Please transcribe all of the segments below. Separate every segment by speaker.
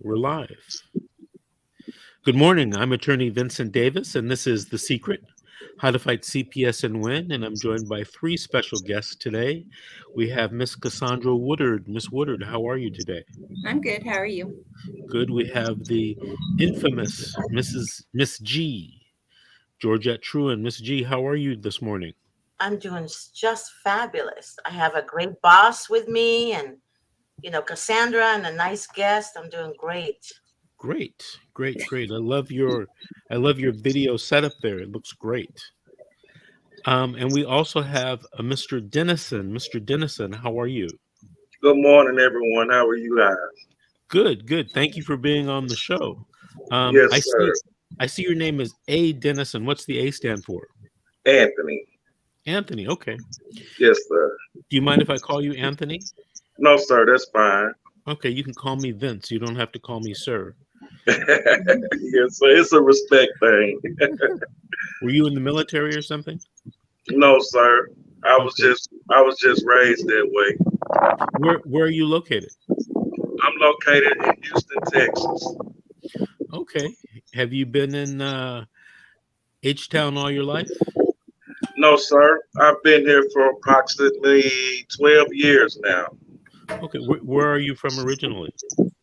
Speaker 1: We're live. Good morning. I'm attorney Vincent Davis, and this is The Secret, How to Fight CPS and Win. And I'm joined by three special guests today. We have Miss Cassandra Woodard. Miss Woodard, how are you today?
Speaker 2: I'm good. How are you?
Speaker 1: Good. We have the infamous Miss G, Georgette Truan. Miss G, how are you this morning?
Speaker 3: I'm doing just fabulous. I have a great boss with me and, Cassandra and a nice guest. I'm doing great.
Speaker 1: Great, great, great. I love your video setup there. It looks great. And we also have a Mr. Dennison. Mr. Dennison, how are you?
Speaker 4: Good morning, everyone. How are you guys?
Speaker 1: Good, good. Thank you for being on the show.
Speaker 4: Yes,
Speaker 1: I see.
Speaker 4: sir.
Speaker 1: I see your name is A. Dennison. What's the A stand for?
Speaker 4: Anthony.
Speaker 1: Anthony. Okay.
Speaker 4: Yes, sir.
Speaker 1: Do you mind if I call you Anthony?
Speaker 4: No, sir. That's fine.
Speaker 1: Okay, you can call me Vince. You don't have to call me sir.
Speaker 4: Yes, sir. It's a respect thing.
Speaker 1: Were you in the military or something?
Speaker 4: No, sir. I was
Speaker 1: Okay.
Speaker 4: just raised that way.
Speaker 1: Where are you located?
Speaker 4: I'm located in Houston, Texas.
Speaker 1: Okay. Have you been in H-Town all your life?
Speaker 4: No, sir. I've been here for approximately 12 years now.
Speaker 1: Okay. Where are you from originally?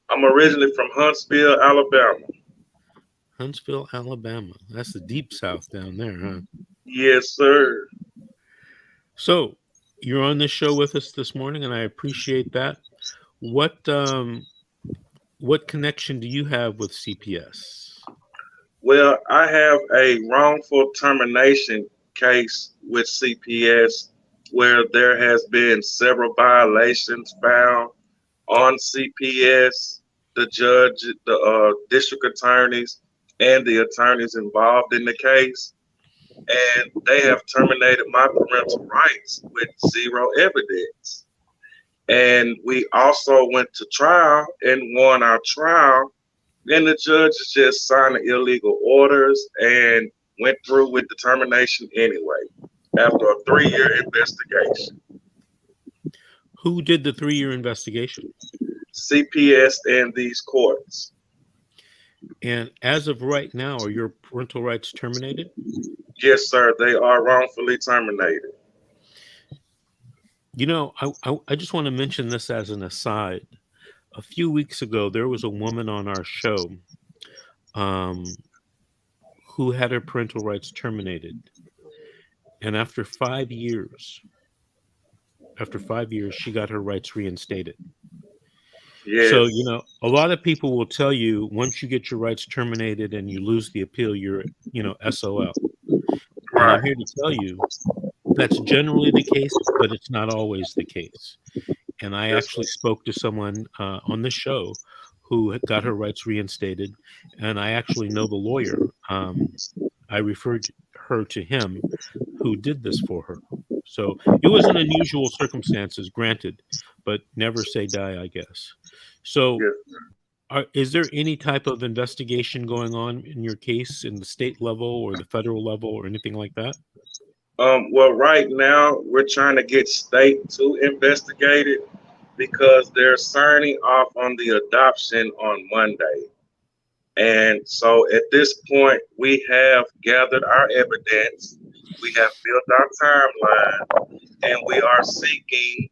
Speaker 4: I'm originally from Huntsville, Alabama.
Speaker 1: Huntsville, Alabama. That's the deep south down there, huh?
Speaker 4: Yes, sir.
Speaker 1: So you're on this show with us this morning, and I appreciate that. What connection do you have with CPS?
Speaker 4: Well, I have a wrongful termination case with CPS where there has been several violations found on CPS, the judge, the district attorneys, and the attorneys involved in the case. And they have terminated my parental rights with zero evidence. And we also went to trial and won our trial. Then the judge just signed the illegal orders and went through with the termination anyway after a 3-year investigation.
Speaker 1: Who did the 3-year investigation?
Speaker 4: CPS and these courts.
Speaker 1: And as of right now, are your parental rights terminated?
Speaker 4: Yes, sir. They are wrongfully terminated.
Speaker 1: You know, I just want to mention this as an aside. A few weeks ago, there was a woman on our show who had her parental rights terminated. And after 5 years, she got her rights reinstated. So,
Speaker 4: Yes.
Speaker 1: a lot of people will tell you once you get your rights terminated and you lose the appeal, you're, SOL. And I'm
Speaker 4: Right.
Speaker 1: here to tell you that's generally the case, but it's not always the case. And I
Speaker 4: Yes, sir.
Speaker 1: actually spoke to someone on the show who had got her rights reinstated, and I actually know the lawyer. I referred her to him who did this for her. So it was an unusual circumstances, granted, but never say die, I guess. So
Speaker 4: Yes.
Speaker 1: is there any type of investigation going on in your case in the state level or the federal level or anything like that?
Speaker 4: Well, right now we're trying to get state to investigate it because they're signing off on the adoption on Monday. And so at this point, we have gathered our evidence, we have built our timeline, and we are seeking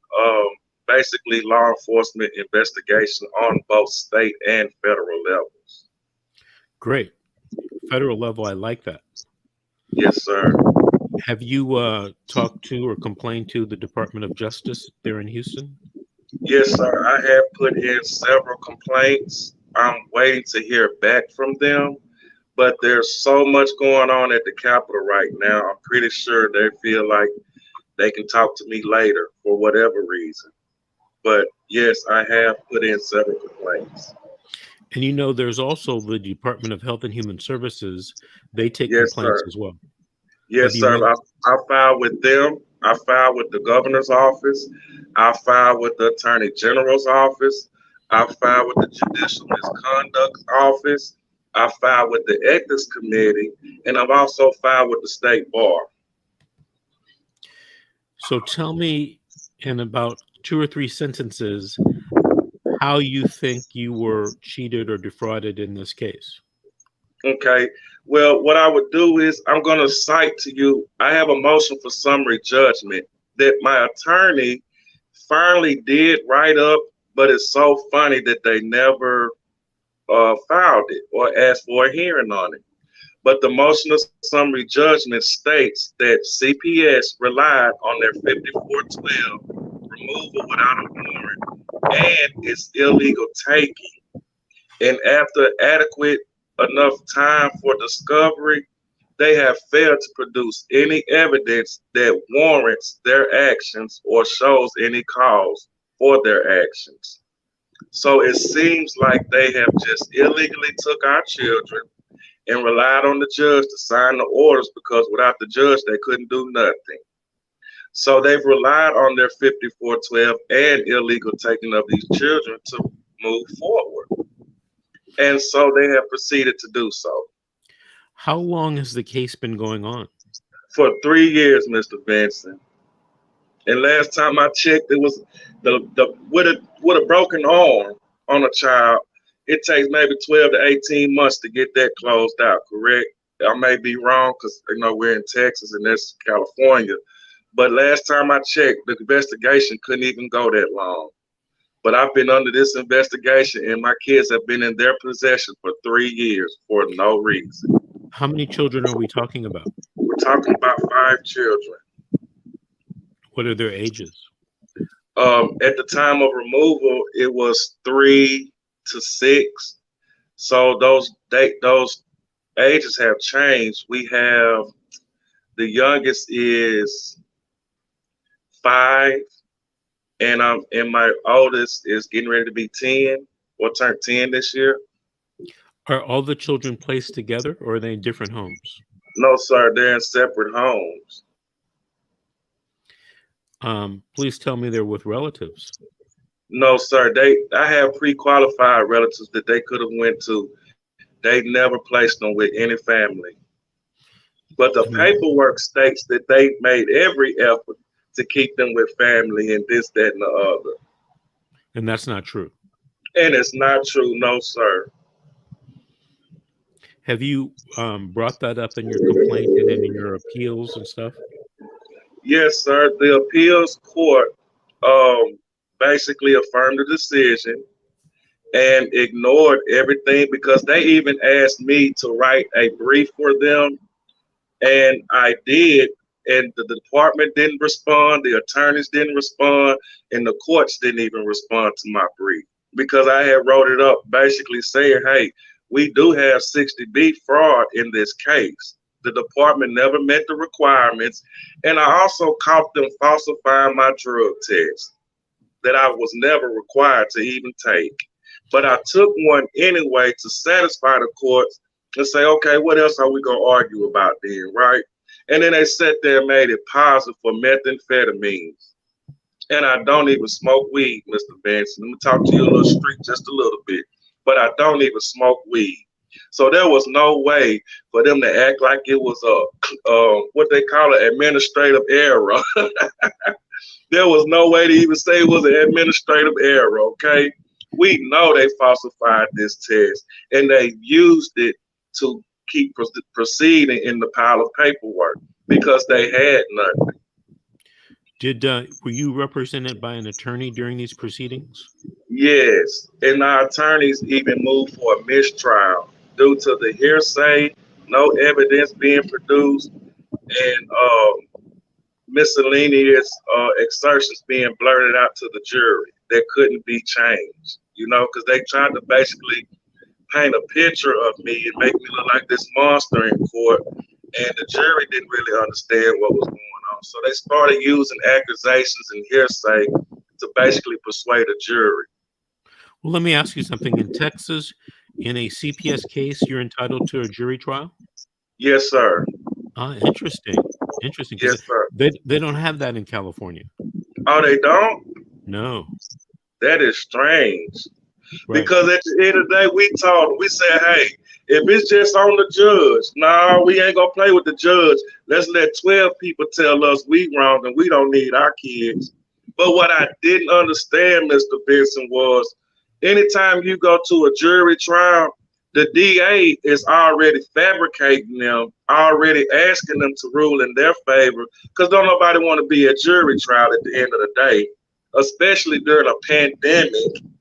Speaker 4: basically law enforcement investigation on both state and federal levels.
Speaker 1: Great. Federal level, I like that.
Speaker 4: Yes, sir.
Speaker 1: Have you talked to or complained to the Department of Justice there in Houston?
Speaker 4: Yes, sir. I have put in several complaints. I'm waiting to hear back from them, but there's so much going on at the Capitol right now. I'm pretty sure they feel like they can talk to me later for whatever reason. But yes, I have put in several complaints.
Speaker 1: And there's also the Department of Health and Human Services. They take
Speaker 4: Yes,
Speaker 1: complaints
Speaker 4: sir.
Speaker 1: as well. Have
Speaker 4: Yes,
Speaker 1: you
Speaker 4: sir.
Speaker 1: met?
Speaker 4: I filed with them. I filed with the governor's office. I filed with the attorney general's office. I filed with the judicial misconduct office. I filed with the ethics committee, and I've also filed with the state bar.
Speaker 1: So tell me in about 2 or 3 sentences, how you think you were cheated or defrauded in this case.
Speaker 4: Okay. Well, what I would do is I'm going to cite to you, I have a motion for summary judgment that my attorney finally did write up, but it's so funny that they never filed it or asked for a hearing on it. But the motion of summary judgment states that CPS relied on their 5412 removal without a warrant and its illegal taking. And after adequate enough time for discovery, they have failed to produce any evidence that warrants their actions or shows any cause for their actions. So it seems like they have just illegally took our children and relied on the judge to sign the orders because without the judge, they couldn't do nothing. So they've relied on their 5412 and illegal taking of these children to move forward. And so they have proceeded to do so.
Speaker 1: How long has the case been going on?
Speaker 4: For 3 years, Mr. Benson. And last time I checked, it was the with a broken arm on a child. It takes maybe 12 to 18 months to get that closed out, correct? I may be wrong because we're in Texas and that's California. But last time I checked, the investigation couldn't even go that long. But I've been under this investigation and my kids have been in their possession for 3 years for no reason.
Speaker 1: How many children are we talking about?
Speaker 4: We're talking about 5 children.
Speaker 1: What are their ages?
Speaker 4: At the time of removal, it was 3 to 6. So those ages have changed. We have the youngest is 5, and my oldest is getting ready to be 10 or turn 10 this year.
Speaker 1: Are all the children placed together or are they in different homes?
Speaker 4: No, sir, they're in separate homes.
Speaker 1: Please tell me they're with relatives.
Speaker 4: No, sir. I have pre-qualified relatives that they could have went to. They never placed them with any family. But the paperwork states that they made every effort to keep them with family and this, that, and the other.
Speaker 1: And that's not true.
Speaker 4: And it's not true, no, sir.
Speaker 1: Have you brought that up in your complaint and in your appeals and stuff?
Speaker 4: Yes, sir. The appeals court basically affirmed the decision and ignored everything because they even asked me to write a brief for them. And I did. And the department didn't respond. The attorneys didn't respond. And the courts didn't even respond to my brief because I had wrote it up basically saying, hey, we do have 60B fraud in this case. The department never met the requirements. And I also caught them falsifying my drug test that I was never required to even take. But I took one anyway to satisfy the courts and say, okay, what else are we going to argue about then, right? And then they sat there and made it positive for methamphetamines. And I don't even smoke weed, Mr. Benson. Let me talk to you a little street just a little bit. But I don't even smoke weed. So there was no way for them to act like it was a what they call an administrative error. There was no way to even say it was an administrative error, okay? We know they falsified this test, and they used it to keep proceeding in the pile of paperwork because they had nothing.
Speaker 1: Were you represented by an attorney during these proceedings?
Speaker 4: Yes, and our attorneys even moved for a mistrial due to the hearsay, no evidence being produced, and miscellaneous exertions being blurted out to the jury that couldn't be changed, because they tried to basically paint a picture of me and make me look like this monster in court, and the jury didn't really understand what was going on. So they started using accusations and hearsay to basically persuade a jury.
Speaker 1: Well, let me ask you something. In Texas, in a CPS case, you're entitled to a jury trial?
Speaker 4: Yes, sir.
Speaker 1: Interesting. Interesting.
Speaker 4: Yes, sir.
Speaker 1: They don't have that in California.
Speaker 4: Oh, they don't?
Speaker 1: No.
Speaker 4: That is strange.
Speaker 1: Right.
Speaker 4: Because at the end of the day, we said, hey, if it's just on the judge, no, we ain't gonna play with the judge. Let's let 12 people tell us we wrong and we don't need our kids. But what I didn't understand, Mr. Benson, was Anytime you go to a jury trial, the DA is already fabricating them, already asking them to rule in their favor, because don't nobody want to be a jury trial at the end of the day, especially during a pandemic.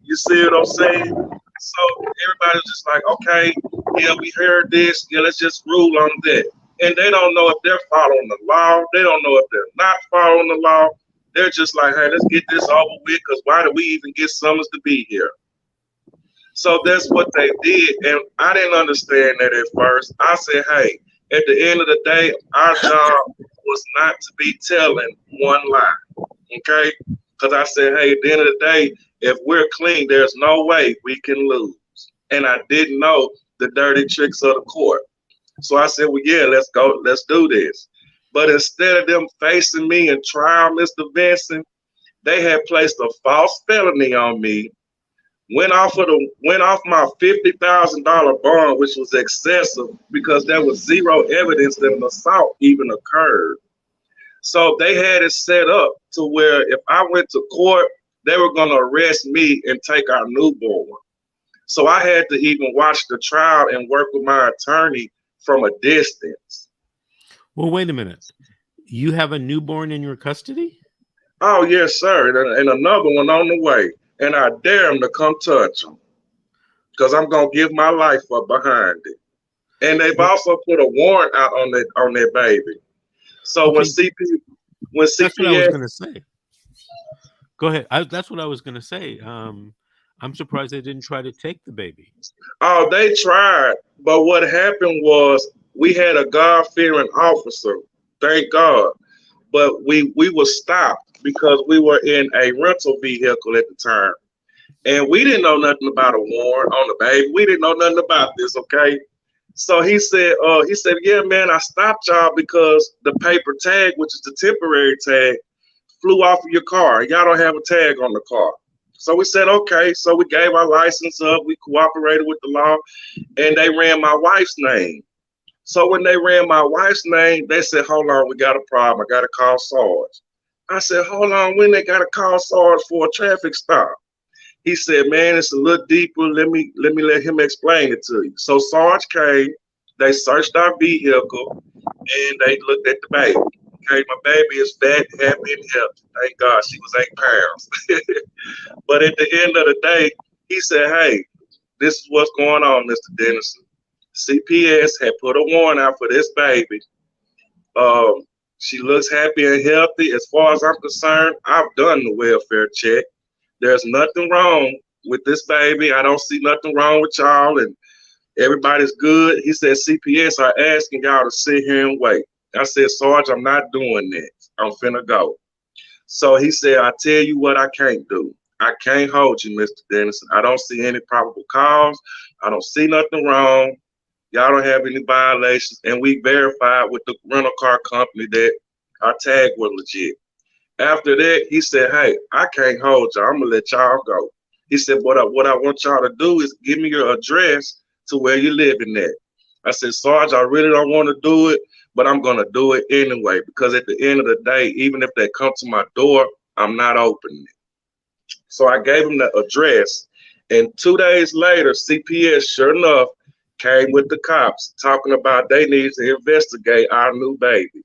Speaker 4: You see what I'm saying? So everybody's just like, okay, yeah, we heard this, yeah, let's just rule on that. And they don't know if they're following the law. They don't know if they're not following the law. They're just like, hey, let's get this over with, because why do we even get summons to be here? So that's what they did. And I didn't understand that at first. I said, hey, at the end of the day, our job was not to be telling one lie. Okay? Because I said, hey, at the end of the day, if we're clean, there's no way we can lose. And I didn't know the dirty tricks of the court. So I said, well, yeah, let's go, let's do this. But instead of them facing me in trial, Mr. Benson, they had placed a false felony on me, went off my $50,000 bond, which was excessive because there was zero evidence that an assault even occurred. So they had it set up to where if I went to court, they were going to arrest me and take our newborn. So I had to even watch the trial and work with my attorney from a distance.
Speaker 1: Well, wait a minute. You have a newborn in your custody?
Speaker 4: Oh, yes, sir. And another one on the way. And I dare them to come touch them because I'm going to give my life up behind it. And they've also put a warrant out on that baby. So
Speaker 1: Okay,
Speaker 4: when
Speaker 1: that's what I was
Speaker 4: CPS,
Speaker 1: going to say. Go ahead. That's what I was going to say. I'm surprised they didn't try to take the baby.
Speaker 4: oh, they tried. But what happened was we had a God-fearing officer, thank God. But we were stopped because we were in a rental vehicle at the time. And we didn't know nothing about a warrant on the baby. We didn't know nothing about this, okay? So he said, yeah, man, I stopped y'all because the paper tag, which is the temporary tag, flew off of your car. Y'all don't have a tag on the car. So we said, okay. So we gave our license up. We cooperated with the law, and they ran my wife's name. So when they ran my wife's name, they said, hold on, we got a problem. I got to call Sarge. I said, hold on, when they got to call Sarge for a traffic stop? He said, man, it's a little deeper. Let him explain it to you. So Sarge came, they searched our vehicle, and they looked at the baby. Okay, my baby is fat, happy, and healthy. Thank God she was 8 pounds. But at the end of the day, he said, hey, this is what's going on, Mr. Dennison. CPS had put a warrant out for this baby. She looks happy and healthy. As far as I'm concerned, I've done the welfare check. There's nothing wrong with this baby. I don't see nothing wrong with y'all, and everybody's good. He said, CPS are asking y'all to sit here and wait. I said, Sarge, I'm not doing that. I'm finna go. So he said, I tell you what I can't do. I can't hold you, Mr. Dennison. I don't see any probable cause. I don't see nothing wrong. Y'all don't have any violations. And we verified with the rental car company that our tag was legit. After that, he said, hey, I can't hold y'all. I'm going to let y'all go. He said, what I want y'all to do is give me your address to where you're living at. I said, Sarge, I really don't want to do it, but I'm going to do it anyway, because at the end of the day, even if they come to my door, I'm not opening it. So I gave him the address, and 2 days later, CPS, sure enough, came with the cops talking about they need to investigate our new baby.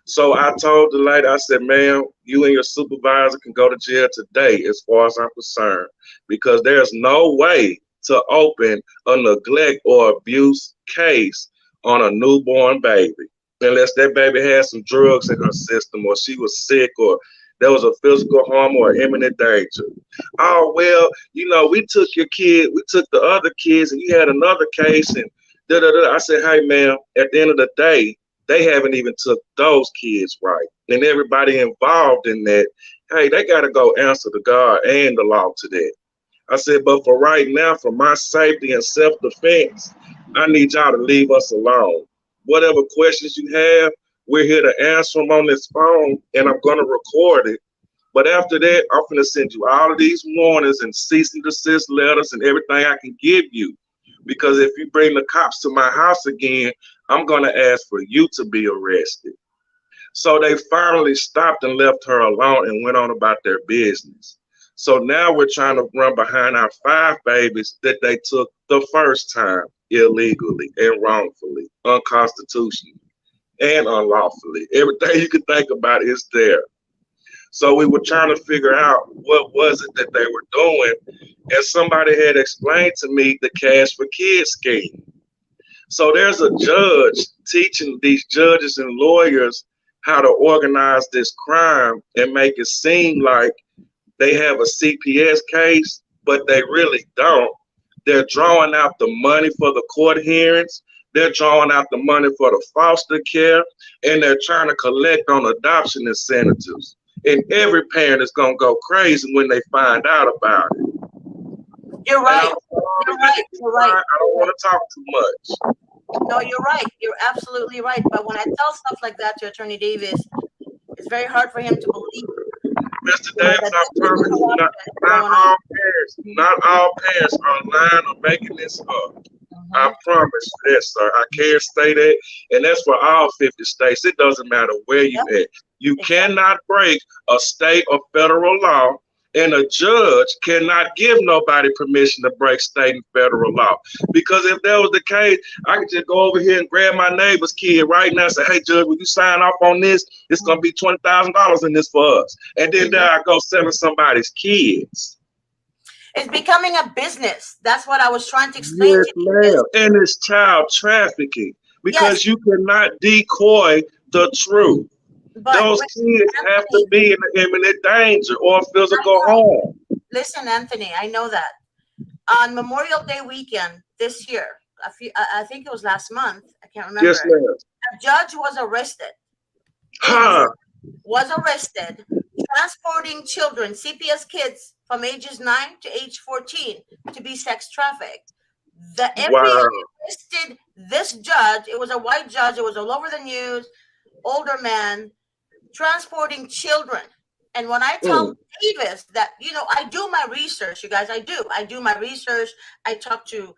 Speaker 4: So I told the lady, I said, ma'am, you and your supervisor can go to jail today as far as I'm concerned, because there's no way to open a neglect or abuse case on a newborn baby unless that baby had some drugs in her system, or she was sick, or there was a physical harm or imminent danger. Oh, well, we took your kid, we took the other kids, and you had another case, and da-da-da. I said, hey, ma'am, at the end of the day, they haven't even took those kids right. And everybody involved in that, hey, they got to go answer to God and the law to that. I said, but for right now, for my safety and self-defense, I need y'all to leave us alone. Whatever questions you have, we're here to answer them on this phone, and I'm going to record it. But after that, I'm going to send you all of these warnings and cease and desist letters and everything I can give you. Because if you bring the cops to my house again, I'm going to ask for you to be arrested. So they finally stopped and left her alone and went on about their business. So now we're trying to run behind our 5 babies that they took the first time illegally and wrongfully, unconstitutionally and unlawfully. Everything you can think about is there. So we were trying to figure out what was it that they were doing, and somebody had explained to me the Cash for Kids scheme. So there's a judge teaching these judges and lawyers how to organize this crime and make it seem like they have a CPS case, but they really don't. They're drawing out the money for the court hearings. They're drawing out the money for the foster care, and they're trying to collect on adoption incentives. And every parent is going to go crazy when they find out about it.
Speaker 3: You're right. You're right. You're right.
Speaker 4: I don't want to talk too much.
Speaker 3: No, you're right. You're absolutely right. But when I tell stuff like that to Attorney Davis, it's very hard for him to believe.
Speaker 4: Mr. Davis, I promise you, not all parents are lying or making this up. I promise you that, sir. I can't say that, and that's for all 50 states. It doesn't matter where you at. You cannot break a state or federal law, and a judge cannot give nobody permission to break state and federal law. Because if that was the case, I could just go over here and grab my neighbor's kid right now and say, hey, judge, will you sign off on this? It's going to be $20,000 in this for us. And then there I go selling somebody's kids.
Speaker 3: It's becoming a business. That's what I was trying to explain to you.
Speaker 4: Ma'am. And it's child trafficking because you cannot decoy the truth. But those kids have to be in imminent danger or physical harm.
Speaker 3: Listen, Anthony, I know that. On Memorial Day weekend this year, I think it was last month, I can't remember.
Speaker 4: Yes, ma'am.
Speaker 3: A judge was arrested. Was arrested transporting children, CPS kids from ages 9 to age 14 to be sex trafficked. The FBI arrested this judge. It was a white judge. It was all over the news. Older man transporting children. And when I tell Davis that, I do my research, you guys, I do my research. I talk to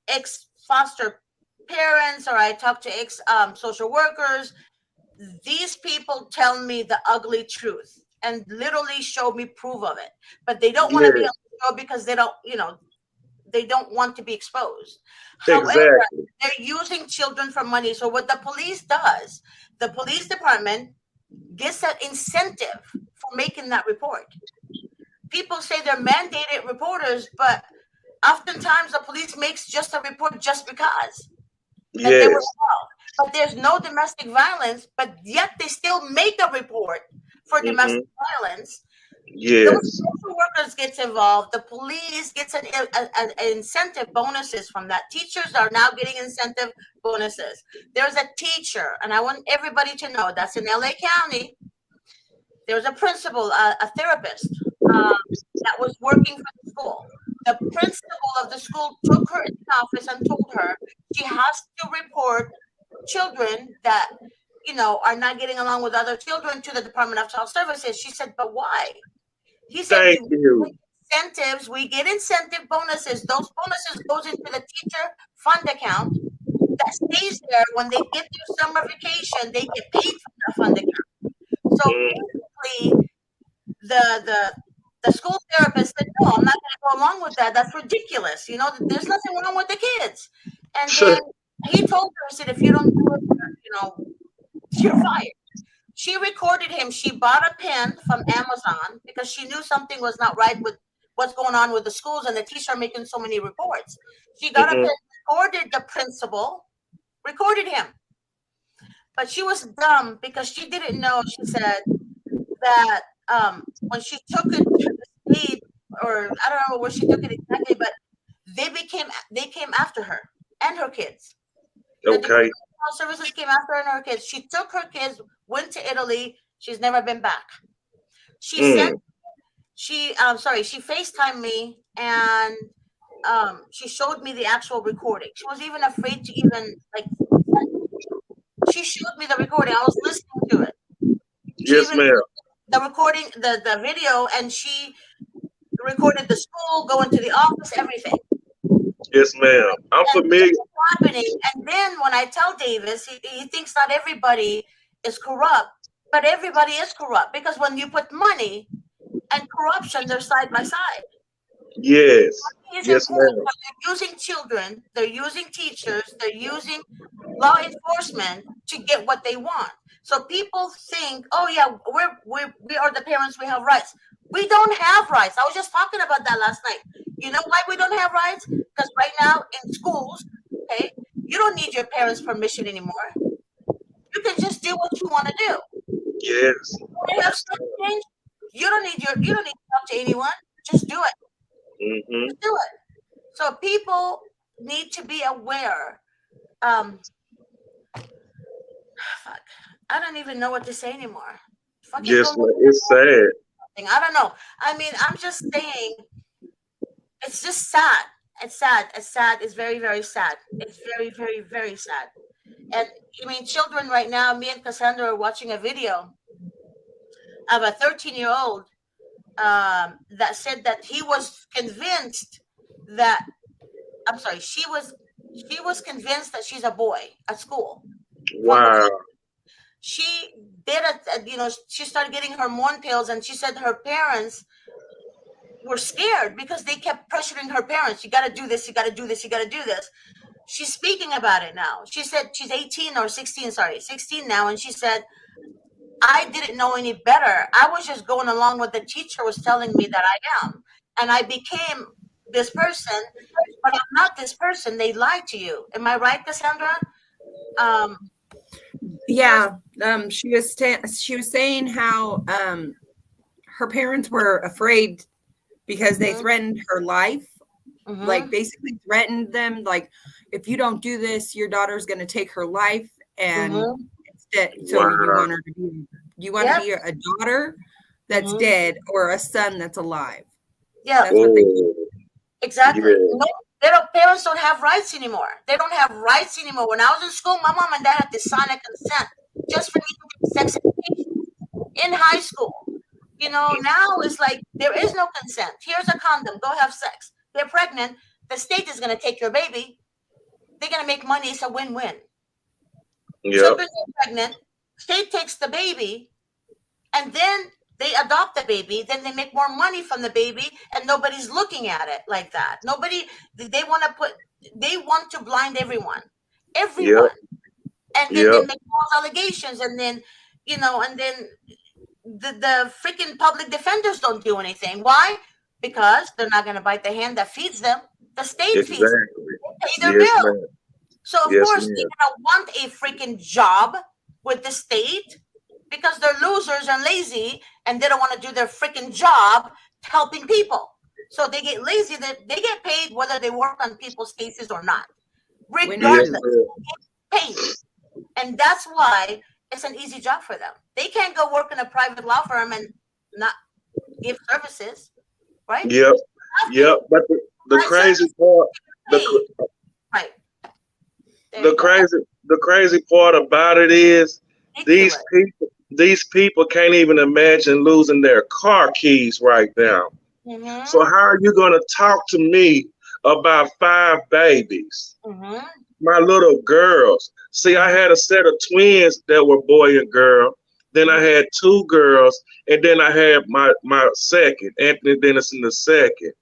Speaker 3: ex-foster parents, or I talk to ex-social workers. These people tell me the ugly truth and literally show me proof of it. But they don't want to be on the show because they don't, they don't want to be exposed. However, they're using children for money. So what the police does, the police department gets an incentive for making that report. People say they're mandated reporters, but oftentimes the police makes just a report just because. That they were involved. But there's no domestic violence, but yet they still make a report for domestic violence. Those social workers gets involved. The police gets an incentive bonuses from that. Teachers are now getting incentive bonuses. There's a teacher, and I want everybody to know that's in LA County. There's a principal, a therapist that was working for the school. The principal of the school took her in the office and told her she has to report children that are not getting along with other children to the Department of Child Services. She said, but why? He said, incentives, we get incentive bonuses. Those bonuses goes into the teacher fund account that stays there. When they get their summer vacation, they get paid from that fund account. So basically, the school therapist said, no, I'm not going to go along with that. That's ridiculous. There's nothing wrong with the kids. And then he told her, he said, if you don't do it, you're fired. She recorded him. She bought a pen from Amazon because she knew something was not right with what's going on with the schools and the teachers are making so many reports. She got a pen, recorded the principal, recorded him. But she was dumb because she didn't know, she said, that when she took it to the state, or I don't know where she took it exactly, but they came after her and her kids.
Speaker 4: Okay.
Speaker 3: Services came after her and her kids. She took her kids, went to Italy. She's never been back. She FaceTimed me and she showed me the actual recording. She was even afraid to even she showed me the recording. I was listening to it.
Speaker 4: Yes, ma'am.
Speaker 3: The recording, the video, and she recorded the school, going to the office, everything.
Speaker 4: Yes, ma'am. I'm familiar.
Speaker 3: Happening. And then when I tell Davis, he thinks not everybody is corrupt, but everybody is corrupt because when you put money and corruption, they're side by side.
Speaker 4: Yes.
Speaker 3: It's
Speaker 4: Yes,
Speaker 3: important,
Speaker 4: ma'am.
Speaker 3: but they're using children, they're using teachers, they're using law enforcement to get what they want. So people think, oh yeah, we are the parents, we have rights. We don't have rights. I was just talking about that last night. You know why we don't have rights? Because right now in schools, okay, you don't need your parents' permission anymore. You can just do what you want to do.
Speaker 4: Yes.
Speaker 3: You have sex change, you don't need to talk to anyone. Just do it.
Speaker 4: Mm-hmm.
Speaker 3: Just do it. So people need to be aware. Um, fuck, I don't even know what to say anymore. Fucking go
Speaker 4: Yes,
Speaker 3: look
Speaker 4: ma'am. It's sad.
Speaker 3: something. I don't know. I mean, I'm just saying, it's just sad. It's sad. It's sad. It's very, very sad. It's very, very, very sad. And I mean, children right now, me and Cassandra are watching a video of a 13-year-old that said that he was convinced that, I'm sorry, she was convinced that she's a boy at school from the
Speaker 4: Wow.
Speaker 3: she did she started getting hormone pills, and she said her parents were scared because they kept pressuring her parents, you got to do this, you got to do this, you got to do this. She's speaking about it now. She said she's 18 or 16, sorry, 16 now, and she said, I didn't know any better. I was just going along with the teacher was telling me that I am, and I became this person, but I'm not this person. They lied to you. Am I right, Cassandra? um
Speaker 2: Yeah, she was saying how her parents were afraid because they
Speaker 3: Mhm.
Speaker 2: threatened her life,
Speaker 3: Mhm.
Speaker 2: like basically threatened them, like if you don't do this, your daughter's going to take her life, and
Speaker 3: Mhm.
Speaker 2: instead, so you
Speaker 4: Wow.
Speaker 2: want her to be, you want to
Speaker 3: Yep.
Speaker 2: be a daughter that's
Speaker 3: Mhm.
Speaker 2: dead or a son that's alive.
Speaker 3: Yeah,
Speaker 2: That's what they.
Speaker 4: Oh,
Speaker 3: exactly.
Speaker 4: yeah.
Speaker 3: No, parents don't have rights anymore. They don't have rights anymore. When I was in school, my mom and dad had to sign a consent just for me to get sex education in high school. Now it's like there is no consent. Here's a condom. Go have sex. They're pregnant. The state is going to take your baby. They're going to make money. It's a win-win.
Speaker 4: Yep.
Speaker 3: Children get pregnant. State takes the baby, and then they adopt the baby. Then they make more money from the baby, and nobody's looking at it like that. Nobody. They want to put. They want to blind everyone.
Speaker 4: Yep.
Speaker 3: Everyone. And then they
Speaker 4: Yep.
Speaker 3: make false allegations, and then the freaking public defenders don't do anything. Why? Because they're not going to bite the hand that feeds them. The state feeds them.
Speaker 4: Exactly.
Speaker 3: They pay their
Speaker 4: Yes,
Speaker 3: bill.
Speaker 4: ma'am.
Speaker 3: So of
Speaker 4: Yes,
Speaker 3: course they're
Speaker 4: ma'am.
Speaker 3: going to want a freaking job with the state because they're losers and lazy, and they don't want to do their freaking job helping people. So they get lazy. They get paid whether they work on people's cases or not,
Speaker 2: We know
Speaker 4: Yes,
Speaker 3: regardless.
Speaker 4: ma'am.
Speaker 3: Paid. And that's why it's an easy job for them. They can't go work in a private law firm and not give services, right?
Speaker 4: Yep.
Speaker 3: Have
Speaker 4: Yep.
Speaker 3: to.
Speaker 4: But the
Speaker 3: Right,
Speaker 4: crazy part, the
Speaker 3: paid.
Speaker 4: cr-
Speaker 3: Right. There
Speaker 4: the
Speaker 3: you go.
Speaker 4: crazy part about it is these
Speaker 3: Ridiculous.
Speaker 4: people can't even imagine losing their car keys right now.
Speaker 3: Mm-hmm.
Speaker 4: So how are you gonna talk to me about 5 babies?
Speaker 3: Mm-hmm.
Speaker 4: My little girls. See, I had a set of twins that were boy and girl. Then I had 2 girls, and then I had my second, Anthony Dennis in the second.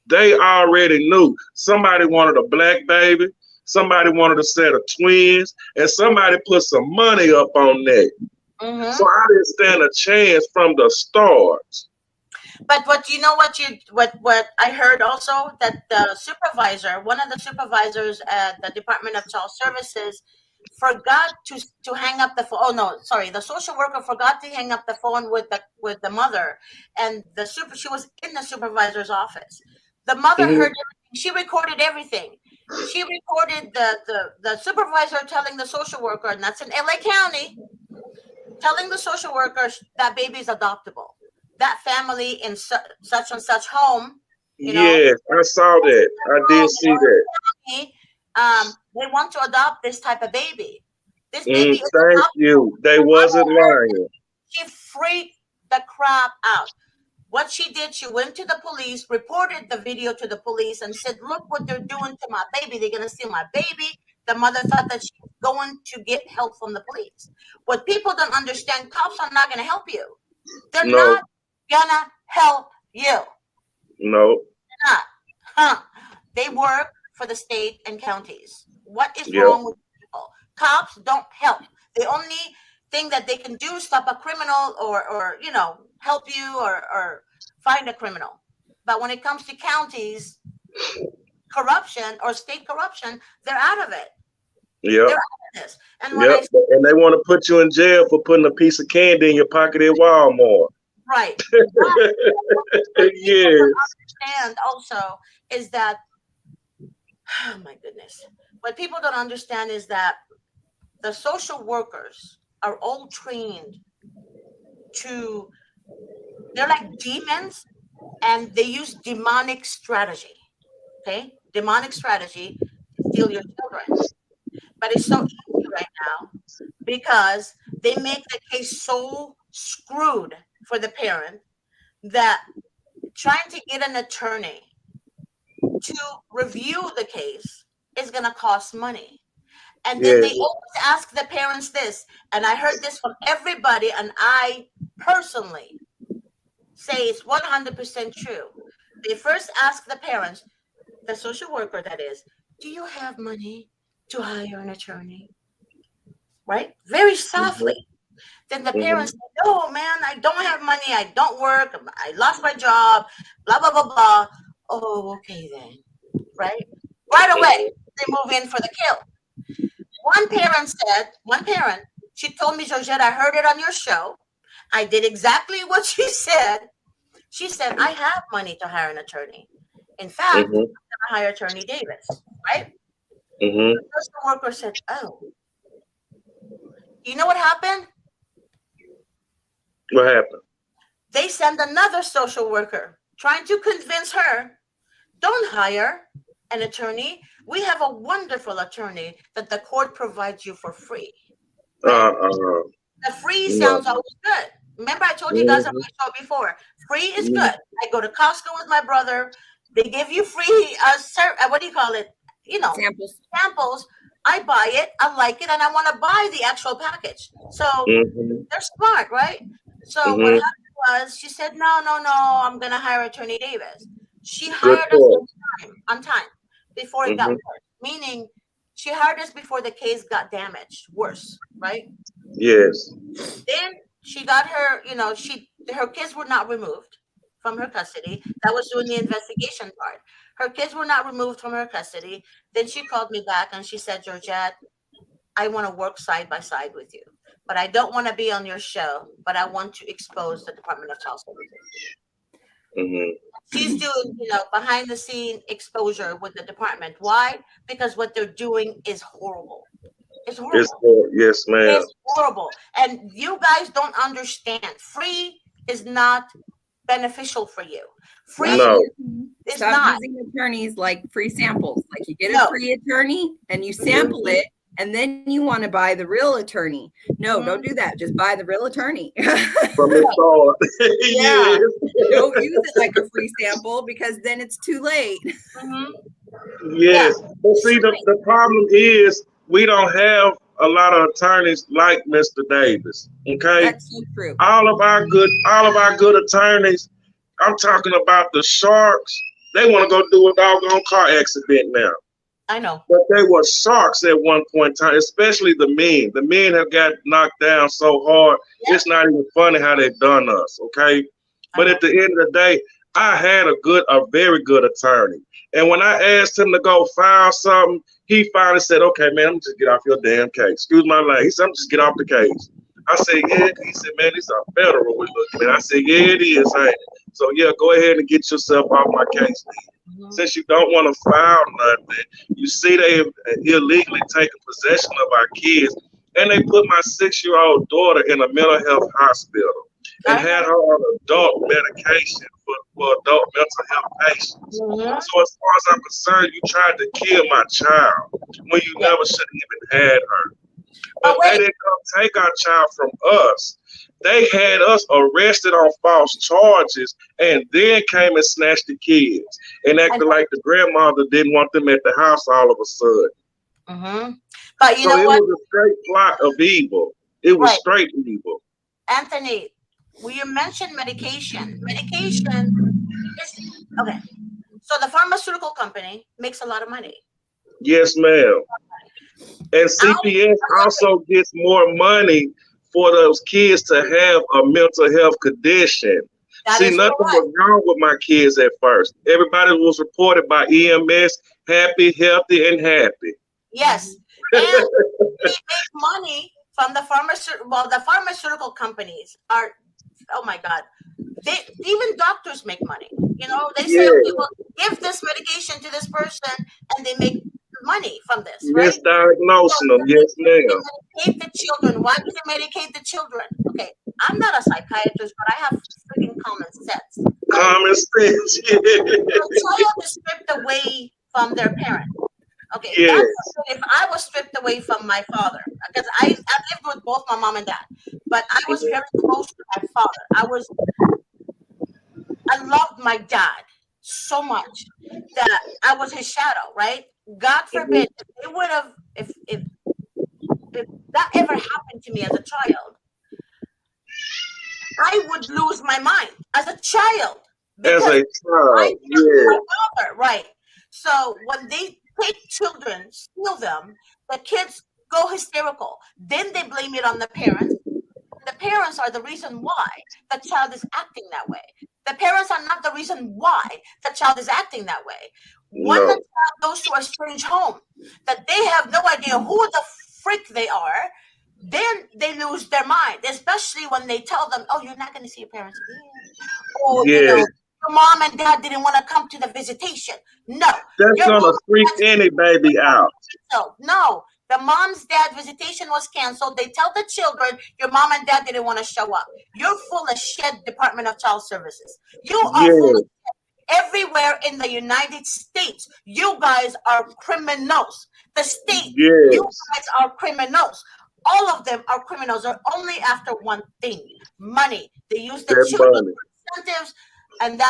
Speaker 4: They already knew somebody wanted a black baby, somebody wanted a set of twins, and somebody put some money up on that.
Speaker 3: Mm-hmm.
Speaker 4: So I didn't stand a chance from the start.
Speaker 3: But what I heard also, that the supervisor, one of the supervisors at the Department of Child Services, forgot to hang up the phone. Oh no, sorry, the social worker forgot to hang up the phone with the mother, and she was in the supervisor's office. The mother
Speaker 4: Mhm.
Speaker 3: heard everything. She recorded everything. She recorded the supervisor telling the social worker, and that's in LA County, telling the social workers that baby is adoptable. That family in such and such home, you know,
Speaker 4: Yes, I saw that. I did see that.
Speaker 3: they want to adopt this type of baby. This baby is
Speaker 4: Thank
Speaker 3: adoptable.
Speaker 4: you. They
Speaker 3: The
Speaker 4: wasn't
Speaker 3: mother heard it.
Speaker 4: lying.
Speaker 3: She freaked the crap out. What she did, she went to the police, reported the video to the police, and said, "Look what they're doing to my baby. They're gonna steal my baby." The mother thought that she was going to get help from the police. What people don't understand, cops are not gonna help you. They're
Speaker 4: No.
Speaker 3: not gonna help you.
Speaker 4: No.
Speaker 3: Not. Huh. They work for the state and counties. What is
Speaker 4: Yeah.
Speaker 3: wrong with people? Cops don't help. The only thing that they can do is stop a criminal or help you or find a criminal. But when it comes to counties corruption or state corruption, they're out of it.
Speaker 4: Yeah.
Speaker 3: They're out of this. And when
Speaker 4: Yep. And they want to put you in jail for putting a piece of candy in your pocket at Walmart.
Speaker 3: right.
Speaker 4: Yes.
Speaker 3: Understand also is that, oh my goodness, what people don't understand is that the social workers are all trained to, they're like demons and they use demonic strategy. Okay, demonic strategy to steal your children. But it's so easy right now because they make the case so screwed for the parent that trying to get an attorney to review the case is going to cost money. And then they
Speaker 4: Yes.
Speaker 3: always ask the parents this, and I heard this from everybody, and I personally say it's 100% true. They first ask the parents, the social worker that is, do you have money to hire an attorney? Right? Very softly. Then the parents say, no, man, I don't have money. I don't work. I lost my job. Blah, blah, blah, blah. Oh, okay then. Right? Right away, they move in for the kill. One parent, she told me, Georgette, I heard it on your show. I did exactly what she said. She said, I have money to hire an attorney. In fact, I'm going to hire Attorney Davis. Right? The social worker said, oh. You know what happened?
Speaker 4: What happened?
Speaker 3: They send another social worker trying to convince her, don't hire an attorney. We have a wonderful attorney that the court provides you for free. Right? The free sounds always good. Remember, I told you guys on my show before, free is good. I go to Costco with my brother. They give you free, what do you call it? Samples. I buy it, I like it, and I want to buy the actual package. So they're smart, right? So what happened was she said, no, I'm going to hire Attorney Davis. She hired us on time before it got worse, meaning she hired us before the case got damaged, worse, right?
Speaker 4: Yes.
Speaker 3: Then she got her, her kids were not removed from her custody. That was doing the investigation part. Her kids were not removed from her custody. Then she called me back and she said, Georgette, I want to work side by side with you, but I don't want to be on your show, but I want to expose the Department of Child Services. She's doing, behind the scene exposure with the department. Why? Because what they're doing is horrible. It's horrible.
Speaker 4: Yes, ma'am.
Speaker 3: It's horrible. And you guys don't understand. Free is not beneficial for you. Free is not.
Speaker 2: Using attorneys like free samples. Like you get a free attorney and you sample it, and then you want to buy the real attorney. No, don't do that. Just buy the real attorney.
Speaker 4: From the start.
Speaker 2: Yeah. Don't use it like a free sample because then it's too late.
Speaker 4: Yes. But see, the problem is we don't have a lot of attorneys like Mr. Davis. Okay.
Speaker 2: That's so true.
Speaker 4: All of our good attorneys, I'm talking about the sharks. They want to go do a doggone car accident now.
Speaker 3: I know.
Speaker 4: But they were sharks at one point in time, especially the men. The men have got knocked down so hard, it's not even funny how they've done us, okay? But at the end of the day, I had a very good attorney. And when I asked him to go file something, he finally said, okay, man, I'm just get off your damn case. Excuse my language. He said, I'm just get off the case. I said, yeah. He said, man, this is a federal we're looking at. I said, yeah, it is, ain't it? So, yeah, go ahead and get yourself off my case. Since you don't want to file nothing, you see they have illegally taken possession of our kids, and they put my 6-year-old daughter in a mental health hospital and had her on adult medication for adult mental health patients. So as far as I'm concerned, you tried to kill my child when you never should have even had her. But they didn't come take our child from us. They had us arrested on false charges and then came and snatched the kids and acted like the grandmother didn't want them at the house all of a sudden.
Speaker 3: But you know
Speaker 4: it
Speaker 3: what?
Speaker 4: was a straight plot of evil. It was straight evil.
Speaker 3: Anthony, Well, you mentioned medication. Medication is okay. So the pharmaceutical company makes a lot of money.
Speaker 4: Yes, ma'am. And
Speaker 3: Out
Speaker 4: CPS also gets more money for those kids to have a mental health condition.
Speaker 3: that
Speaker 4: See,
Speaker 3: is
Speaker 4: nothing
Speaker 3: correct.
Speaker 4: was wrong with my kids at first. Everybody was reported by EMS happy, healthy, and happy.
Speaker 3: Yes, and they make money from the pharmaceutical. Well, the pharmaceutical companies are. Oh my God, they even doctors make money. You know, they say,
Speaker 4: Yeah,
Speaker 3: okay, well, give this medication to this person, and they make money from this, right? So
Speaker 4: misdiagnosing them. Yes,
Speaker 3: they
Speaker 4: ma'am.
Speaker 3: medicate the children. Why do they medicate the children? Okay, I'm not a psychiatrist, but I have freaking common sense, right?
Speaker 4: Common sense.
Speaker 3: A child is stripped away from their parent. Okay,
Speaker 4: Yes,
Speaker 3: that's if I was stripped away from my father, because I lived with both my mom and dad, but I was very close to my father. I loved my dad so much that I was his shadow, right? God forbid if they would have if that ever happened to me as a child, I would lose my mind as a child
Speaker 4: as
Speaker 3: because
Speaker 4: a
Speaker 3: I
Speaker 4: child.
Speaker 3: killed
Speaker 4: Yeah,
Speaker 3: my father, right? So when they take children, steal them, the kids go hysterical. Then they blame it on the parents. The parents are the reason why the child is acting that way. The parents are not the reason why the child is acting that way. When the
Speaker 4: no,
Speaker 3: child goes to a strange home that they have no idea who the freak they are, then they lose their mind, especially when they tell them, oh, you're not going to see your parents again. Or,
Speaker 4: yeah,
Speaker 3: your mom and dad didn't want to come to the visitation. No,
Speaker 4: that's
Speaker 3: your
Speaker 4: gonna
Speaker 3: mom
Speaker 4: freak any baby out.
Speaker 3: canceled. No, the mom's dad visitation was canceled. They tell the children your mom and dad didn't want to show up. You're full of shit, Department of Child Services. You are full
Speaker 4: Yeah,
Speaker 3: of everywhere in the United States. You guys are criminals. The state, you
Speaker 4: yes,
Speaker 3: guys are criminals. All of them are criminals. They're only after one thing: money. They use the
Speaker 4: that
Speaker 3: children
Speaker 4: money.
Speaker 3: for incentives, and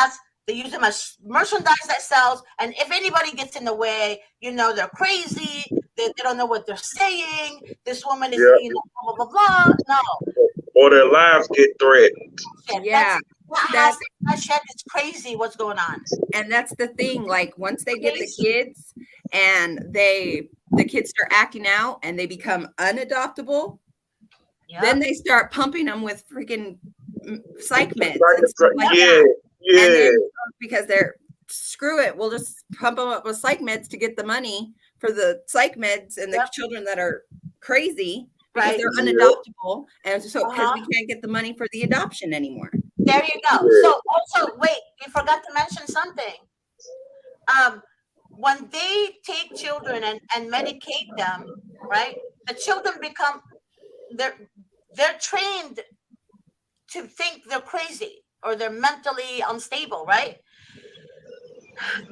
Speaker 3: they use them as merchandise that sells. And if anybody gets in the way, they're crazy. They don't know what they're saying. This woman is,
Speaker 4: Yeah,
Speaker 3: blah blah blah blah. No,
Speaker 4: or their lives get threatened.
Speaker 3: shit.
Speaker 2: Yeah, that's
Speaker 3: That shit is crazy. What's going on?
Speaker 2: and that's the thing. Like once they get the
Speaker 3: Crazy.
Speaker 2: kids and the kids start acting out and they become unadoptable, then
Speaker 3: Yep.
Speaker 2: they start pumping them with freaking psych meds
Speaker 4: Like
Speaker 2: and stuff like
Speaker 4: yeah,
Speaker 2: that. And
Speaker 4: yeah,
Speaker 2: then because they're screw it, we'll just pump them up with psych meds to get the money for the psych meds and the
Speaker 3: Yep.
Speaker 2: children that are crazy because
Speaker 3: Right.
Speaker 2: they're
Speaker 4: yeah,
Speaker 2: unadoptable, and so because
Speaker 3: Uh-huh.
Speaker 2: we can't get the money for the adoption anymore.
Speaker 3: There you go.
Speaker 4: yeah.
Speaker 3: So also, wait, you forgot to mention something. When they take children and medicate them, right? The children become they're trained to think they're crazy or they're mentally unstable, right?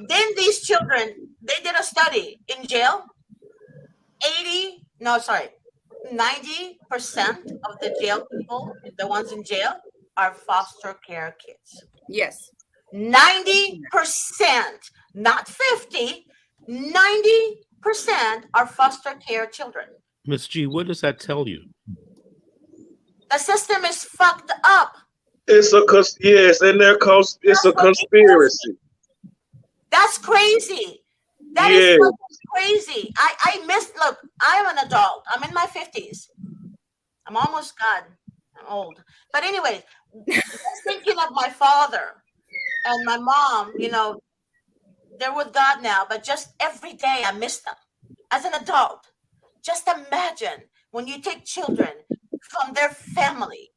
Speaker 3: Then these children, they did a study in jail. 90% of the jail people, the ones in jail, are foster care kids.
Speaker 2: Yes.
Speaker 3: 90%, not 50, 90% are foster care children.
Speaker 1: Miss G, what does that tell you?
Speaker 3: The system is fucked up.
Speaker 4: It's yes, and it's a conspiracy.
Speaker 3: That's crazy. That is
Speaker 4: Yeah,
Speaker 3: fucking crazy. Look, I'm an adult. I'm in my 50s. I'm almost God. I'm old. But anyway, just thinking of my father and my mom, they're with God now, but just every day I miss them. As an adult, just imagine when you take children from their family,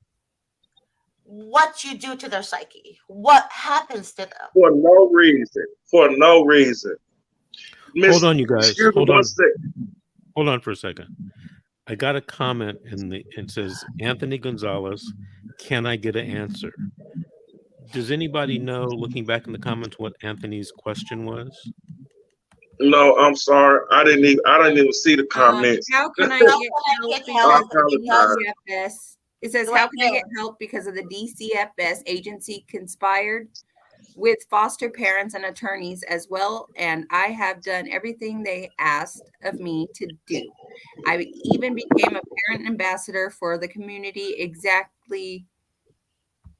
Speaker 3: what you do to their psyche, what happens to them.
Speaker 4: for no reason. For no reason.
Speaker 1: Hold on, you guys.
Speaker 4: Excuse me
Speaker 1: Hold
Speaker 4: one
Speaker 1: on.
Speaker 4: second.
Speaker 1: Hold on for a second. I got a comment it says, Anthony Gonzalez, can I get an answer? Does anybody know, looking back in the comments, what Anthony's question was?
Speaker 4: No, I'm sorry. I didn't even see the comments.
Speaker 2: How can I
Speaker 3: How
Speaker 2: get
Speaker 3: can I
Speaker 2: help
Speaker 3: get
Speaker 2: because
Speaker 3: help?
Speaker 2: of the
Speaker 3: Because
Speaker 2: DCFS? It says,
Speaker 3: right
Speaker 2: how can I
Speaker 3: there.
Speaker 2: get help because of the DCFS agency conspired with foster parents and attorneys as well, and I have done everything they asked of me to do. I even became a parent ambassador for the community exactly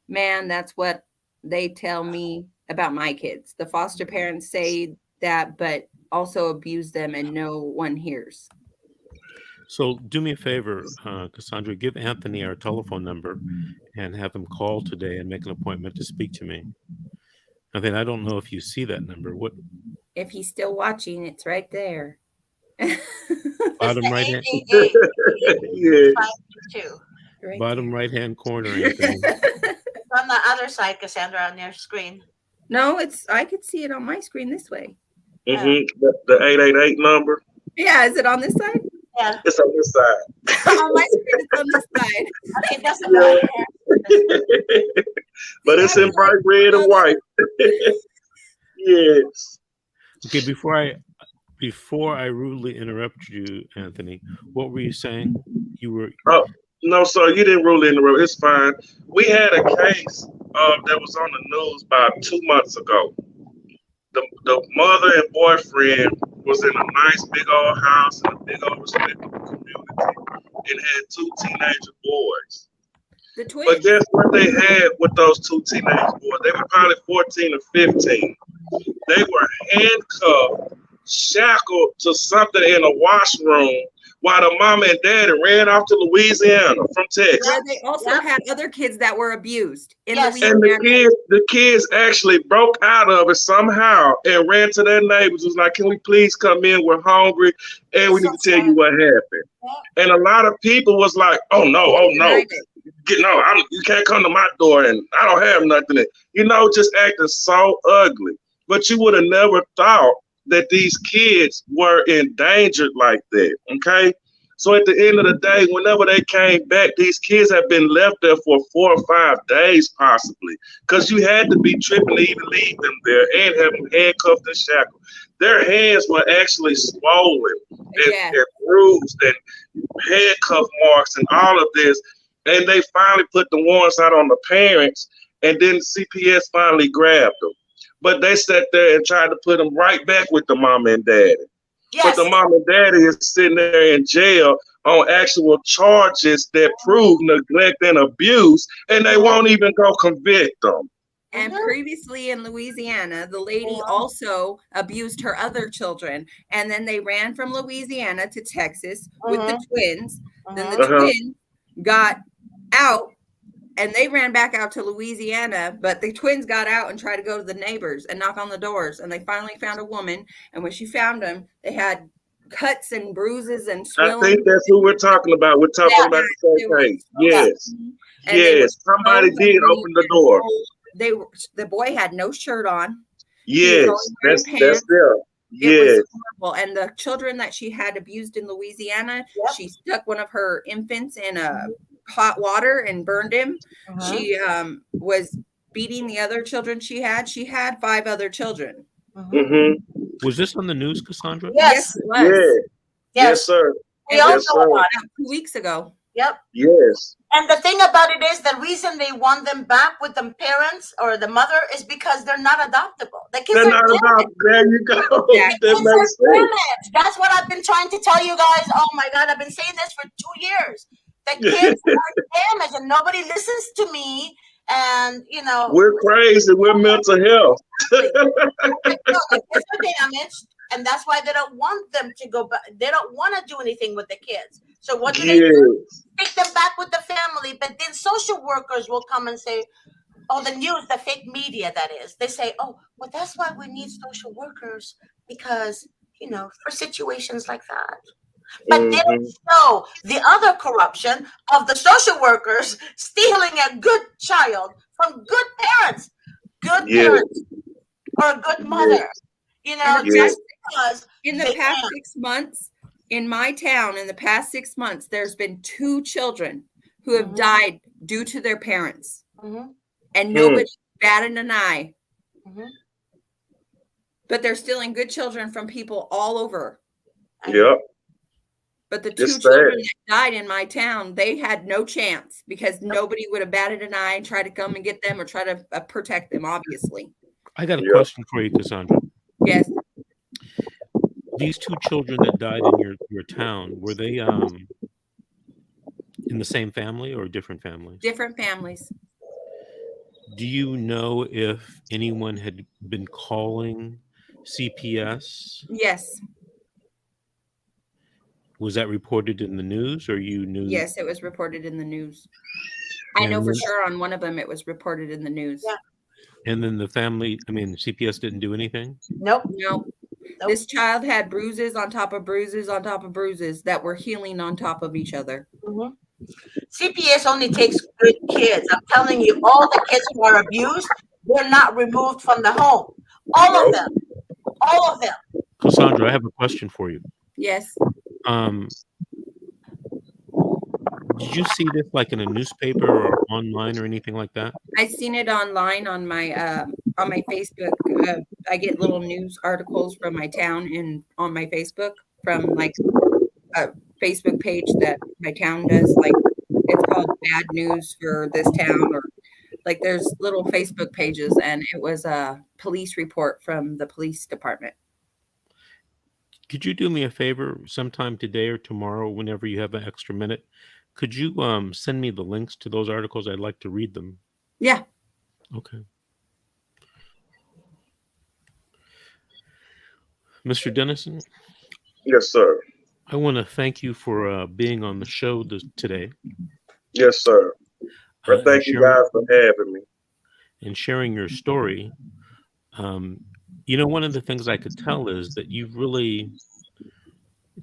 Speaker 2: Man, that's what they tell me about my kids. The foster parents say that, but also abuse them and no one hears.
Speaker 1: So do me a favor, Cassandra, give Anthony our telephone number and have him call today and make an appointment to speak to me. I mean, I don't know if you see that number. What
Speaker 2: If he's still watching, it's right there.
Speaker 3: It's
Speaker 1: bottom
Speaker 3: the
Speaker 1: right hand
Speaker 3: 888
Speaker 4: Yeah.
Speaker 3: 522.
Speaker 2: Right
Speaker 1: bottom right hand corner, Anthony.
Speaker 2: there.
Speaker 3: It's on the other side, Cassandra, on your screen.
Speaker 2: No, I could see it on my screen this way.
Speaker 4: The 888 number.
Speaker 2: Yeah, is it on this side?
Speaker 3: Yeah.
Speaker 4: It's on this side.
Speaker 2: On my screen, it's on this side.
Speaker 3: Okay, it doesn't matter.
Speaker 4: But it's in bright red and white. Yes.
Speaker 1: Okay, before I rudely interrupt you, Anthony, what were you saying? You were
Speaker 4: Oh, no, sir, you didn't rule in the road. It's fine. We had a case that was on the news about 2 months ago. The mother and boyfriend was in a nice big old house in a big old respectable community and had 2 teenager boys.
Speaker 2: The
Speaker 4: But
Speaker 2: twins.
Speaker 4: guess what they had with those 2 teenage boys? They were probably 14 or 15. They were handcuffed, shackled to something in a washroom while the mama and daddy ran off to Louisiana from Texas.
Speaker 2: Where they also had other kids that were abused in
Speaker 3: Yes.
Speaker 4: And
Speaker 2: Louisiana.
Speaker 4: the kids actually broke out of it somehow and ran to their neighbors. Was like, "Can we please come in? We're hungry, and we need to tell you what happened." And a lot of people was like, "Oh no,
Speaker 2: Denied it.
Speaker 4: you can't come to my door, and I don't have nothing." Just acting so ugly. But you would have never thought that these kids were endangered like that. Okay. So at the end of the day, whenever they came back, these kids have been left there for 4 or 5 days, possibly, because you had to be tripping to even leave them there and have them handcuffed and shackled. Their hands were actually swollen
Speaker 2: Yeah.
Speaker 4: and bruised and handcuff marks and all of this. And they finally put the warrants out on the parents, and then CPS finally grabbed them. But they sat there and tried to put them right back with the mama and daddy.
Speaker 3: Yes.
Speaker 4: But the mom and daddy is sitting there in jail on actual charges that prove neglect and abuse, and they won't even go convict them.
Speaker 2: And previously in Louisiana, the lady also abused her other children. And then they ran from Louisiana to Texas with the twins. Then the twins got out and they ran back out to Louisiana, but the twins got out and tried to go to the neighbors and knock on the doors. And they finally found a woman. And when she found them, they had cuts and bruises and swelling.
Speaker 4: I think that's who we're talking about. We're talking about the same case. Yes.
Speaker 2: And
Speaker 4: Yes. Somebody did open the door.
Speaker 2: The boy had no shirt on.
Speaker 4: Yes. That's there.
Speaker 2: It was horrible. And the children that she had abused in Louisiana, she stuck one of her infants in a hot water and burned him. She was beating the other children she had. She had 5 other children.
Speaker 1: Was this on the news, Cassandra?
Speaker 3: Yes.
Speaker 2: It was.
Speaker 4: Yes, sir.
Speaker 3: We all know about
Speaker 2: it 2 weeks ago.
Speaker 3: Yep.
Speaker 4: Yes.
Speaker 3: And the thing about it is the reason they want them back with the parents or the mother is because they're not adoptable. The kids
Speaker 4: They're not adoptable. There you go. That makes sense.
Speaker 3: That's what I've been trying to tell you guys. Oh my God, I've been saying this for 2 years. The kids are damaged and nobody listens to me. And
Speaker 4: we're crazy. We're mental health.
Speaker 3: The kids are damaged, and that's why they don't want them to go back. They don't want to do anything with the kids. So what do they do? Take them back with the family. But then social workers will come and say, "Oh, the news, the fake media, that is." They say, "Oh, well, that's why we need social workers because for situations like that." But they don't show the other corruption of the social workers stealing a good child from good parents, or a good mother. Just because
Speaker 2: in the past 6 months, in my town, in the past 6 months, there's been 2 children who have died due to their parents, and nobody batted an eye. But they're stealing good children from people all over.
Speaker 4: Yep.
Speaker 2: But the 2 children that died in my town, they had no chance because nobody would have batted an eye and tried to come and get them or try to protect them, obviously.
Speaker 1: I got a question for you, Cassandra.
Speaker 2: Yes.
Speaker 1: These 2 children that died in your town, were they in the same family or different families?
Speaker 2: Different families.
Speaker 1: Do you know if anyone had been calling CPS?
Speaker 2: Yes.
Speaker 1: Was that reported in the news, or you knew?
Speaker 2: Yes, it was reported in the news. I know
Speaker 1: And
Speaker 2: for
Speaker 1: then,
Speaker 2: sure on one of them it was reported in the news.
Speaker 3: Yeah.
Speaker 1: and then the family, I mean, CPS didn't do anything?
Speaker 3: Nope.
Speaker 2: No,
Speaker 3: Nope.
Speaker 2: this child had bruises on top of bruises on top of bruises that were healing on top of each other.
Speaker 3: Hmm. CPS only takes good kids. I'm telling you, all the kids who are abused, they're not removed from the home. All of
Speaker 4: Nope.
Speaker 3: them. All of them.
Speaker 1: Cassandra, I have a question for you.
Speaker 2: Yes,
Speaker 1: Um, did you see this like in a newspaper or online or anything like that?
Speaker 2: I seen it online on my Facebook. I get little news articles from my town and on my Facebook from like a Facebook page that my town does. Like it's called Bad News for this town, or like there's little Facebook pages, and it was a police report from the police department.
Speaker 1: Could you do me a favor sometime today or tomorrow, whenever you have an extra minute? Could you send me the links to those articles? I'd like to read them.
Speaker 2: Yeah.
Speaker 1: Okay. Mr. Dennison,
Speaker 4: Yes, sir.
Speaker 1: I want to thank you for being on the show today
Speaker 4: Yes, sir. Well,
Speaker 1: and
Speaker 4: thank you guys for having me.
Speaker 1: sharing your story. You know, one of the things I could tell is that you've really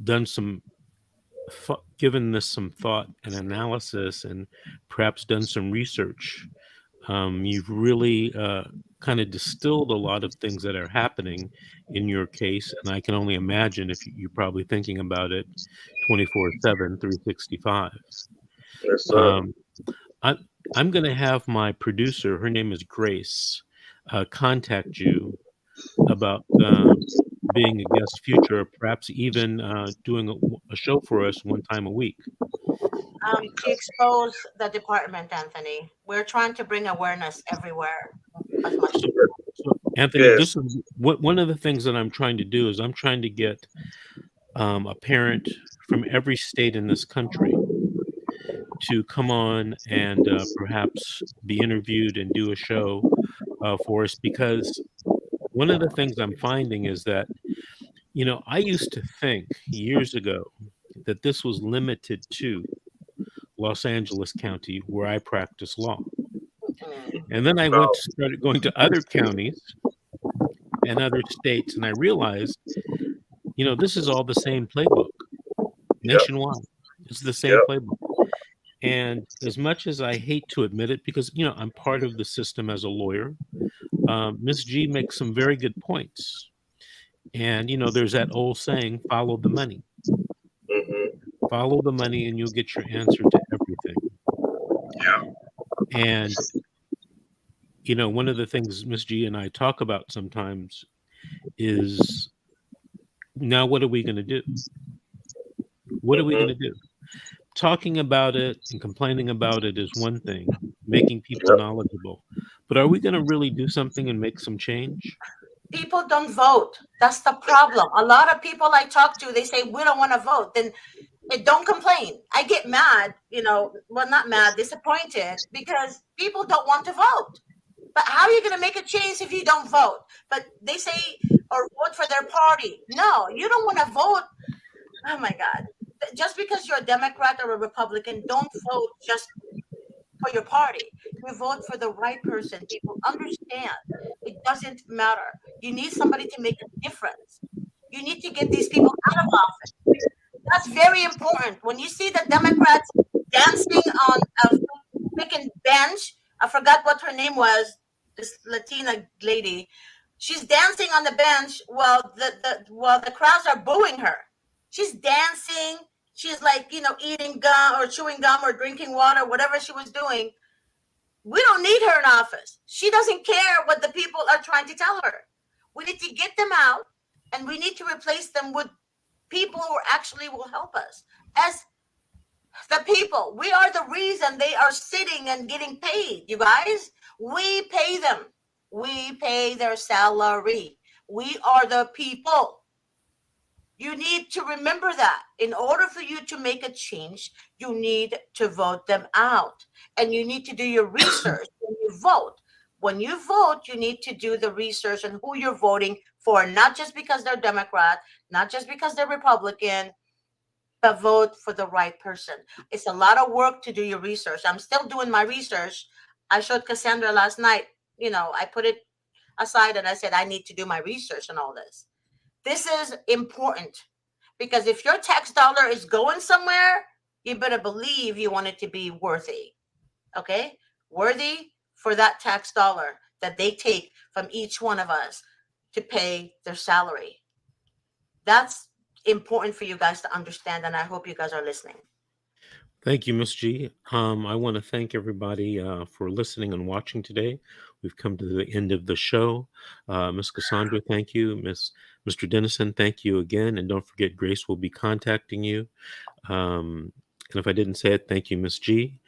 Speaker 1: done some given this some thought and analysis, and perhaps done some research. You've really kind of distilled a lot of things that are happening in your case, and I can only imagine if you're probably thinking about it 24/7, 365.
Speaker 4: Yes, sir.
Speaker 1: I'm going to have my producer, her name is Grace, contact you about being a guest future, or perhaps even doing a show for us one time a week.
Speaker 3: To expose the department, Anthony. We're trying to bring awareness everywhere as much as
Speaker 1: So, Anthony,
Speaker 4: Yes.
Speaker 1: this is one of the things that I'm trying to do is I'm trying to get a parent from every state in this country to come on and perhaps be interviewed and do a show for us, because one of the things I'm finding is that, you know, I used to think years ago that this was limited to Los Angeles County, where I practice law. And then I started going to other counties and other states, and I realized, you know, this is all the same playbook nationwide. It's the same playbook. And as much as I hate to admit it, because, you know, I'm part of the system as a lawyer, Ms. G makes some very good points. And, you know, there's that old saying, follow the money. Follow the money and you'll get your answer to everything.
Speaker 4: Yeah.
Speaker 1: And, you know, one of the things Ms. G and I talk about sometimes is, now what are we going to do? What are we going to do? Talking about it and complaining about it is one thing, making people knowledgeable. But are we going to really do something and make some change?
Speaker 3: people don't vote. That's the problem. A lot of people I talk to, they say we don't want to vote. Then don't complain. I get mad, well, not mad, disappointed, because people don't want to vote. But how are you going to make a change if you don't vote? But they say, or vote for their party. No, you don't want to vote. Oh my God. Just because you're a Democrat or a Republican, don't vote just for your party. You vote for the right person. People understand. It doesn't matter. You need somebody to make a difference. You need to get these people out of office. That's very important. When you see the Democrats dancing on a freaking bench, I forgot what her name was, this Latina lady. She's dancing on the bench while the crowds are booing her. She's dancing. She's like, eating gum or chewing gum or drinking water, whatever she was doing. We don't need her in office. She doesn't care what the people are trying to tell her. We need to get them out, and we need to replace them with people who actually will help us. As the people, we are the reason they are sitting and getting paid, you guys. We pay them. We pay their salary. We are the people. You need to remember that. In order for you to make a change, you need to vote them out. And you need to do your research when you vote. when you vote, you need to do the research on who you're voting for, not just because they're Democrat, not just because they're Republican, but vote for the right person. It's a lot of work to do your research. I'm still doing my research. I showed Cassandra last night, I put it aside and I said, I need to do my research on all this. This is important because if your tax dollar is going somewhere, you better believe you want it to be worthy. Okay? Worthy for that tax dollar that they take from each one of us to pay their salary. That's important for you guys to understand, and I hope you guys are listening.
Speaker 1: Thank you, Miss G. I want to thank everybody for listening and watching today. We've come to the end of the show. Miss Cassandra, thank you. Mr. Dennison, thank you again. And don't forget, Grace will be contacting you. And if I didn't say it, thank you, Miss G.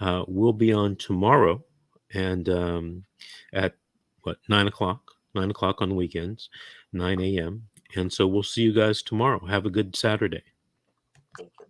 Speaker 1: We'll be on tomorrow and at 9 o'clock? 9 o'clock on weekends, 9 a.m. And so we'll see you guys tomorrow. Have a good Saturday.
Speaker 3: Thank you.